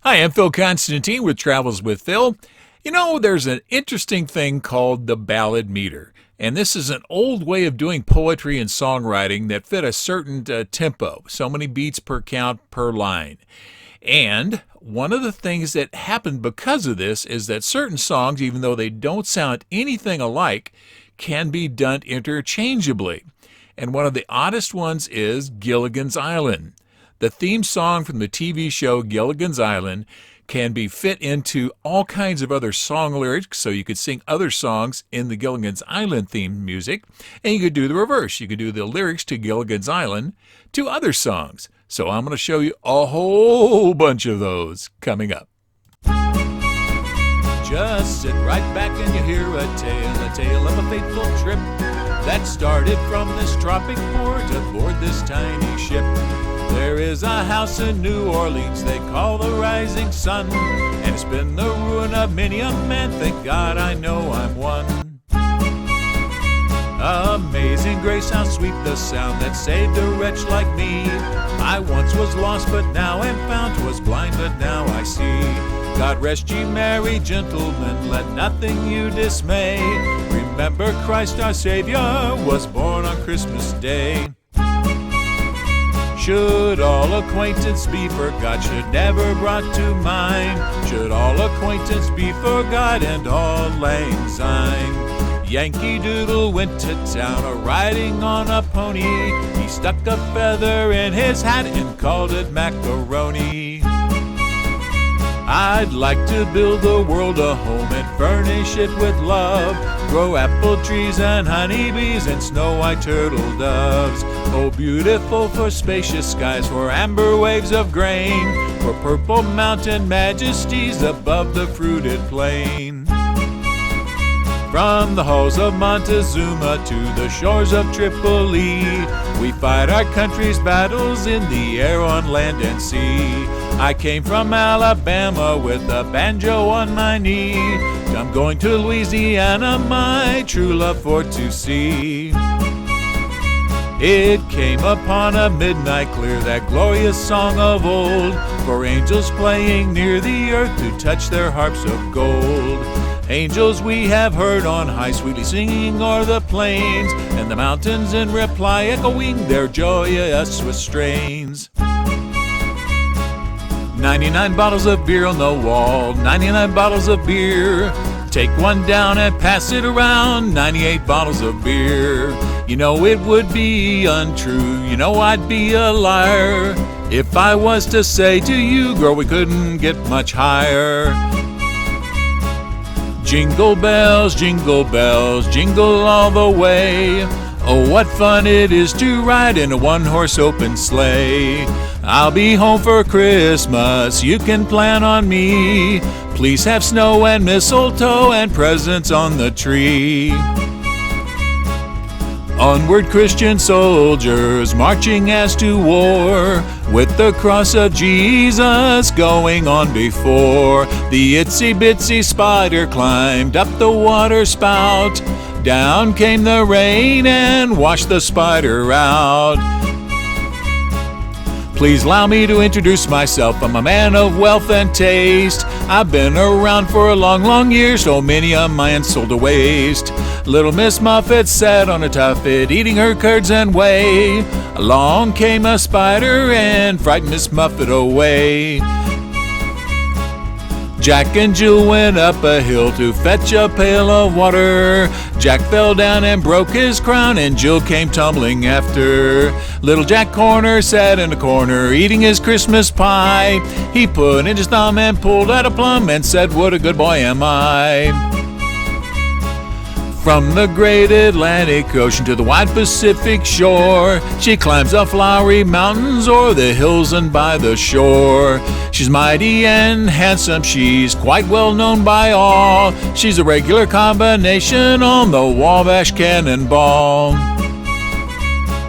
Hi, I'm Phil Constantine with Travels with Phil. You know, there's an interesting thing called the ballad meter, and this is an old way of doing poetry and songwriting that fit a certain tempo, so many beats per count per line. And one of the things that happened because of this is that certain songs, even though they don't sound anything alike, can be done interchangeably. And one of the oddest ones is Gilligan's Island. The theme song from the TV show Gilligan's Island can be fit into all kinds of other song lyrics, so you could sing other songs in the Gilligan's Island theme music, and you could do the reverse. You could do the lyrics to Gilligan's Island to other songs. So I'm going to show you a whole bunch of those coming up. Just sit right back and you hear a tale of a fateful trip that started from this tropic port aboard this tiny ship. There is a house in New Orleans they call the Rising Sun, and it's been the ruin of many a man. Thank God I know I'm one. Amazing grace, how sweet the sound that saved a wretch like me. I once was lost, but now am found. 'Twas blind, but now I see. God rest ye merry gentlemen, let nothing you dismay. Remember Christ our Savior was born on Christmas Day. Should all acquaintance be forgot, should never brought to mind. Should all acquaintance be forgot and all lang syne. Yankee Doodle went to town a-riding on a pony. He stuck a feather in his hat and called it macaroni. I'd like to build the world a home and furnish it with love. Grow apple trees and honeybees and snow-white turtle doves. Oh, beautiful for spacious skies, for amber waves of grain, for purple mountain majesties above the fruited plain. From the halls of Montezuma to the shores of Tripoli, we fight our country's battles in the air, on land and sea. I came from Alabama with a banjo on my knee. I'm going to Louisiana, my true love for to see. It came upon a midnight clear, that glorious song of old, for angels playing near the earth to touch their harps of gold. Angels we have heard on high, sweetly singing o'er the plains, and the mountains in reply echoing their joyous with strains. 99 bottles of beer on the wall, 99 bottles of beer. Take one down and pass it around, 98 bottles of beer. You know it would be untrue, you know I'd be a liar, if I was to say to you, girl, we couldn't get much higher. Jingle bells, jingle all the way. Oh, what fun it is to ride in a one-horse open sleigh. I'll be home for Christmas, you can plan on me. Please have snow and mistletoe and presents on the tree. Onward, Christian soldiers, marching as to war, with the cross of Jesus going on before. The Itsy-Bitsy Spider climbed up the water spout. Down came the rain and washed the spider out. Please allow me to introduce myself. I'm a man of wealth and taste. I've been around for a long year, so many a man sold to waste. Little Miss Muffet sat on a tuffet, eating her curds and whey. Along came a spider and frightened Miss Muffet away. Jack and Jill went up a hill to fetch a pail of water. Jack fell down and broke his crown, and Jill came tumbling after. Little Jack Corner sat in a corner, eating his Christmas pie. He put in his thumb and pulled out a plum and said, "What a good boy am I." From the great Atlantic Ocean to the wide Pacific shore, she climbs the flowery mountains o'er the hills and by the shore. She's mighty and handsome, she's quite well known by all. She's a regular combination on the Wabash Cannonball.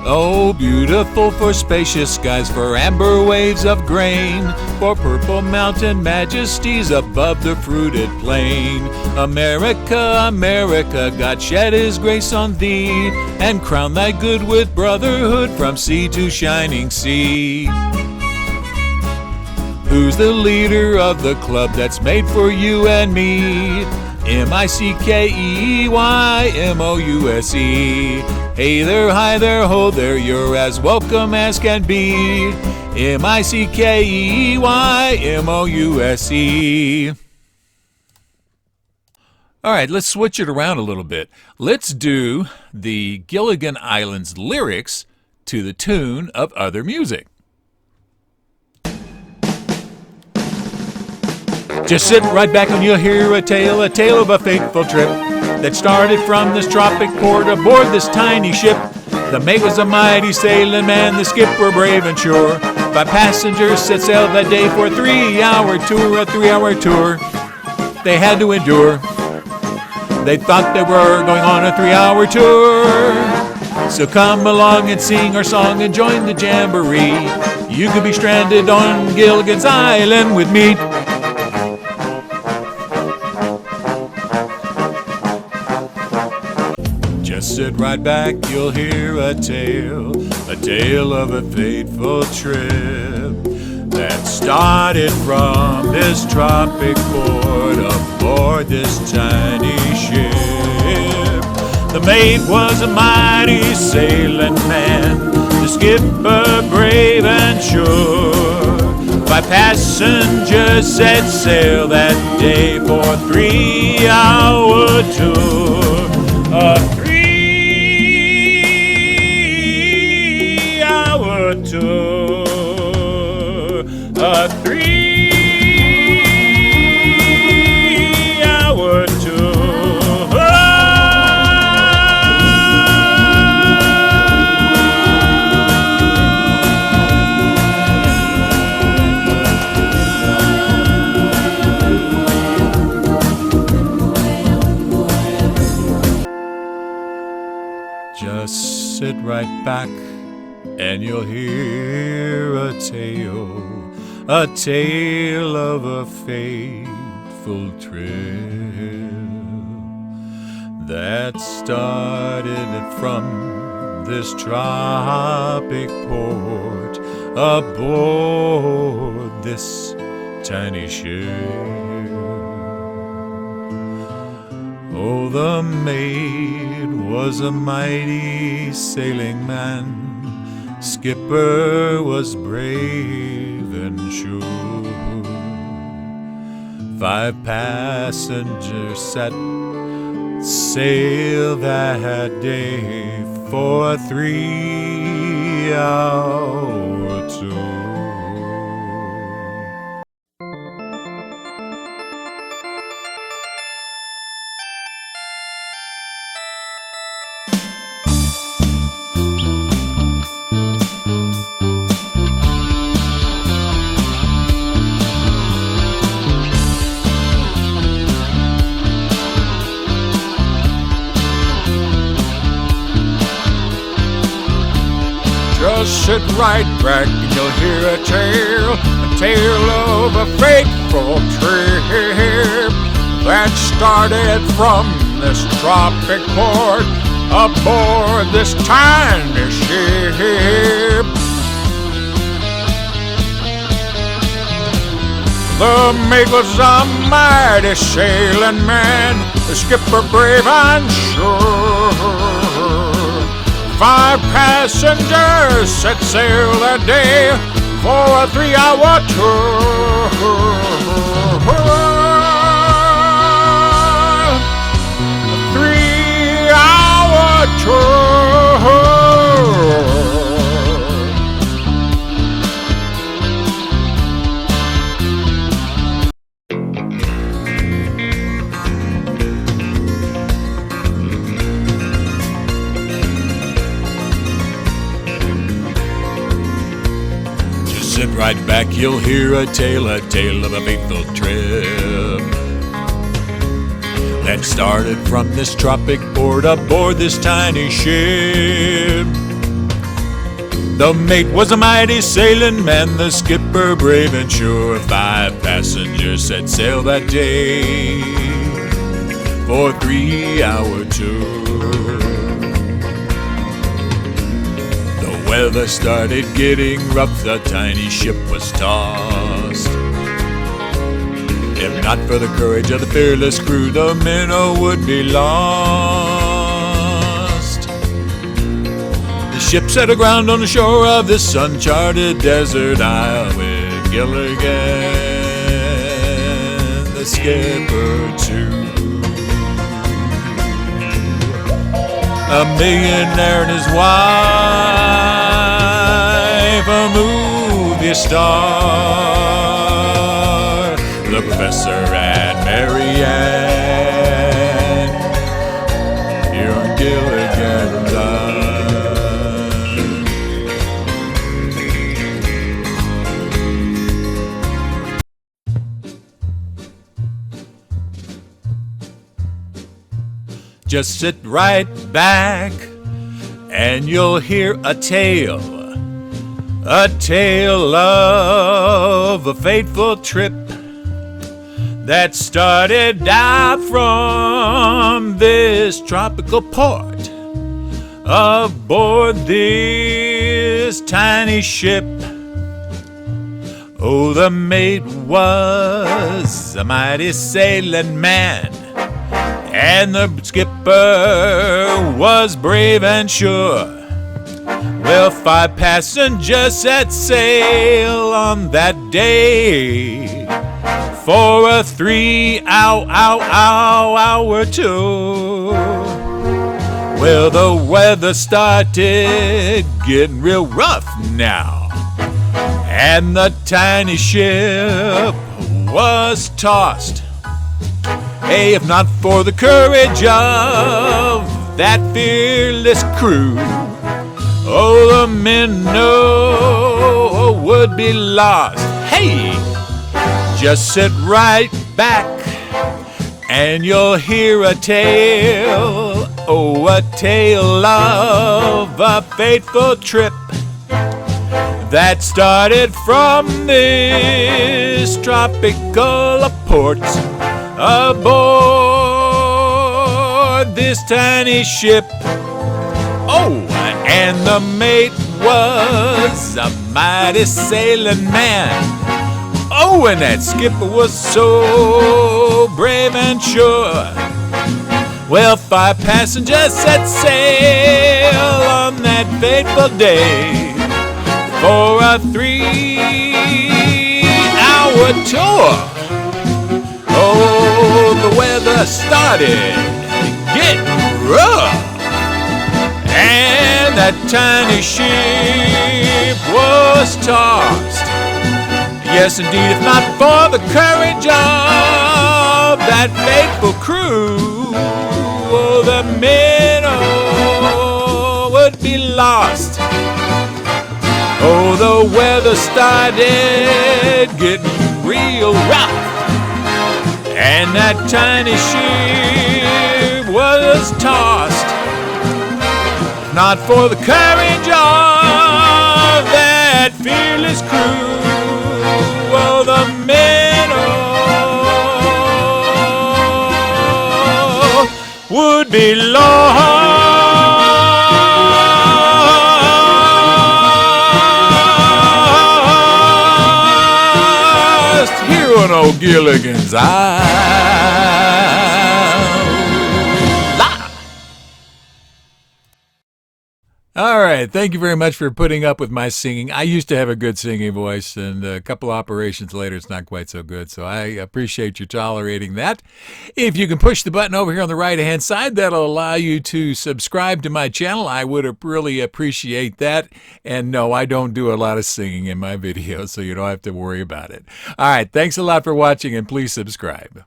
Oh, beautiful for spacious skies, for amber waves of grain, for purple mountain majesties above the fruited plain. America, America, God shed his grace on thee, and crowned thy good with brotherhood from sea to shining sea. Who's the leader of the club that's made for you and me? M-I-C-K-E-Y-M-O-U-S-E. Hey there, hi there, ho there, you're as welcome as can be. M-I-C-K-E-Y-M-O-U-S-E. All right, let's switch it around a little bit. Let's do the Gilligan Islands lyrics to the tune of other music. Just sit right back and you'll hear a tale of a fateful trip that started from this tropic port aboard this tiny ship. The mate was a mighty sailing man, the skipper brave and sure. 5 passengers set sail that day for a 3-hour tour, they had to endure. They thought they were going on a 3-hour tour. So come along and sing our song and join the jamboree. You could be stranded on Gilligan's Island with me. Just sit right back, you'll hear a tale of a fateful trip that started from this tropic port aboard this tiny ship. The mate was a mighty sailing man, the skipper brave and sure. 5 passengers set sail that day for a 3-hour tour. A 3-hour tour. A 3-hour tour. Just sit right back and you'll hear a tale of a fateful trip that started from this tropic port aboard this tiny ship. Oh, the mate was a mighty sailing man, skipper was brave and sure. 5 passengers set sail that day for a 3-hour tour. Sit right back and you'll hear a tale of a fateful trip that started from this tropic port aboard this tiny ship. The mate was a mighty sailing man, the skipper brave and sure. 5 passengers set sail that day for a 3-hour tour. A 3-hour tour. Sit right back, you'll hear a tale of a fateful trip that started from this tropic port aboard this tiny ship. The mate was a mighty sailing man, the skipper brave and sure. 5 passengers set sail that day for a 3-hour tour. Weather started getting rough, the tiny ship was tossed Not for the courage of the fearless crew, the minnow would be lost. The ship set aground on the shore of this uncharted desert isle with Gilligan, the skipper too. A millionaire and his wife, a movie star, the professor and Mary Ann, here on Gilligan's Isle. Just sit right back and you'll hear a tale of a fateful trip that started out from this tropical port aboard this tiny ship. Oh, the mate was a mighty sailing man, and the skipper was brave and sure. Well, 5 passengers set sail on that day for a 3-hour tour. Well, the weather started getting real rough now, and the tiny ship was tossed. Hey, if not for the courage of that fearless crew, oh, the minnow would be lost. Hey, just sit right back and you'll hear a tale, oh, a tale of a fateful trip that started from this tropical port aboard this tiny ship. Oh, and the mate was a mighty sailing man. Oh, and that skipper was so brave and sure. Well, 5 passengers set sail on that fateful day for a 3-hour tour. Oh, the weather started getting rough, and that tiny ship was tossed. Yes, indeed, if not for the courage of that faithful crew, oh, the minnow would be lost. Oh, the weather started getting real rough, and that tiny ship was tossed. Not for the courage of that fearless crew, oh, the minnow would be lost here on old Gilligan's Isle. All right, thank you very much for putting up with my singing. I used to have a good singing voice, and a couple operations later, it's not quite so good, so I appreciate you tolerating that. If you can push the button over here on the right-hand side, that'll allow you to subscribe to my channel. I would really appreciate that. And no, I don't do a lot of singing in my videos, so you don't have to worry about it. All right, thanks a lot for watching, and please subscribe.